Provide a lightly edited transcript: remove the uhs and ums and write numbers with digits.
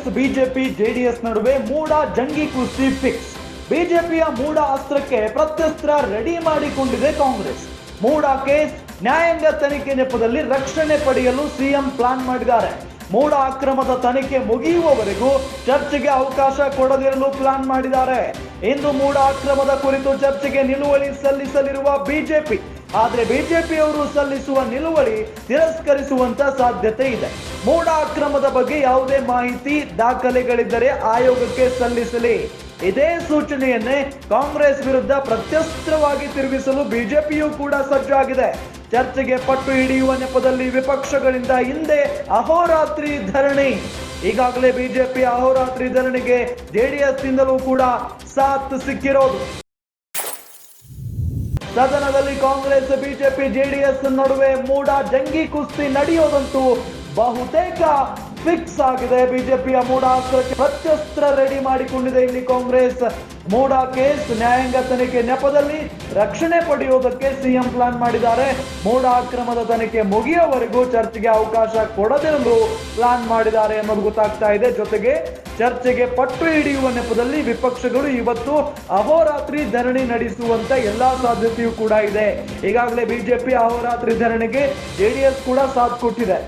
Congress BJP JDS ನಡುವೆ ಮೂಡ ಜಂಗಿ ಕುಸ್ತಿ fix. ಬಿಜೆಪಿಯ ಮೂಡ ಅಸ್ತ್ರಕ್ಕೆ ಪ್ರತ್ಯಸ್ತ್ರ ರೆಡಿ ಮಾಡಿಕೊಂಡಿದೆ ಕಾಂಗ್ರೆಸ್. ಮೂಡ ಕೇಸ್ ನ್ಯಾಯಾಂಗ ತನಿಖೆ ನೆಪದಲ್ಲಿ ರಕ್ಷಣೆ ಪಡೆಯಲು ಸಿಎಂ ಪ್ಲಾನ್ ಮಾಡಿದ್ದಾರೆ. ಮೂಡ ಅಕ್ರಮದ ತನಿಖೆ ಮುಗಿಯುವವರೆಗೂ ಚರ್ಚೆಗೆ ಅವಕಾಶ ಕೊಡದಿರಲು ಪ್ಲಾನ್ ಮಾಡಿದ್ದಾರೆ. ಇಂದು ಮೂಡ ಅಕ್ರಮದ ಕುರಿತು ಚರ್ಚೆಗೆ ನಿಲುವಳಿ ಸಲ್ಲಿಸಲಿರುವ ಬಿಜೆಪಿ, ಆದರೆ ಬಿಜೆಪಿಯವರು ಸಲ್ಲಿಸುವ ನಿಲುವಳಿ ತಿರಸ್ಕರಿಸುವಂತ ಸಾಧ್ಯತೆ ಇದೆ. ಮೂಡ ಅಕ್ರಮದ ಬಗ್ಗೆ ಯಾವುದೇ ಮಾಹಿತಿ ದಾಖಲೆಗಳಿದ್ದರೆ ಆಯೋಗಕ್ಕೆ ಸಲ್ಲಿಸಲಿ. ಇದೇ ಸೂಚನೆಯನ್ನೇ ಕಾಂಗ್ರೆಸ್ ವಿರುದ್ಧ ಪ್ರತ್ಯಸ್ತ್ರವಾಗಿ ತಿರುಗಿಸಲು ಬಿಜೆಪಿಯೂ ಕೂಡ ಸಜ್ಜಾಗಿದೆ. ಚರ್ಚೆಗೆ ಪಟ್ಟು ಹಿಡಿಯುವ ನೆಪದಲ್ಲಿ ವಿಪಕ್ಷಗಳಿಂದ ಹಿಂದೆ ಅಹೋರಾತ್ರಿ ಧರಣಿ. ಈಗಾಗಲೇ ಬಿಜೆಪಿ ಅಹೋರಾತ್ರಿ ಧರಣಿಗೆ ಜೆಡಿಎಸ್ ನಿಂದಲೂ ಕೂಡ ಸಾಥ್ ಸಿಕ್ಕಿರೋದು. ಸದನದಲ್ಲಿ ಕಾಂಗ್ರೆಸ್ ಬಿಜೆಪಿ ಜೆಡಿಎಸ್ ನಡುವೆ ಮೂಡ ಜಂಗಿ ಕುಸ್ತಿ ನಡೆಯೋದಂತೂ ಬಹುತೇಕ ಫಿಕ್ಸ್ ಆಗಿದೆ. ಬಿಜೆಪಿಯ ಮೂಡ ಅಸ್ತ್ರಕ್ಕೆ ಪ್ರತ್ಯಸ್ತ್ರ ರೆಡಿ ಮಾಡಿಕೊಂಡಿದೆ. ಇಲ್ಲಿ ಕಾಂಗ್ರೆಸ್ ಮೂಡ ಕೇಸ್ ನ್ಯಾಯಾಂಗ ತನಿಖೆ ನೆಪದಲ್ಲಿ ರಕ್ಷಣೆ ಪಡೆಯುವುದಕ್ಕೆ ಸಿಎಂ ಪ್ಲಾನ್ ಮಾಡಿದ್ದಾರೆ. ಮೂಡ ಅಕ್ರಮದ ತನಿಖೆ ಮುಗಿಯುವವರೆಗೂ ಚರ್ಚೆಗೆ ಅವಕಾಶ ಕೊಡದಿರಲು ಪ್ಲಾನ್ ಮಾಡಿದ್ದಾರೆ ಅನ್ನೋದು ಗೊತ್ತಾಗ್ತಾ ಇದೆ. ಜೊತೆಗೆ ಚರ್ಚೆಗೆ ಪಟ್ಟು ಹಿಡಿಯುವ ನೆಪದಲ್ಲಿ ವಿಪಕ್ಷಗಳು ಇವತ್ತು ಅಹೋರಾತ್ರಿ ಧರಣಿ ನಡೆಸುವಂತ ಎಲ್ಲಾ ಸಾಧ್ಯತೆಯೂ ಕೂಡ ಇದೆ. ಈಗಾಗಲೇ ಬಿಜೆಪಿ ಅಹೋರಾತ್ರಿ ಧರಣಿಗೆ ಜೆಡಿಎಸ್ ಕೂಡ ಸಾಥ್ ಕೊಟ್ಟಿದೆ.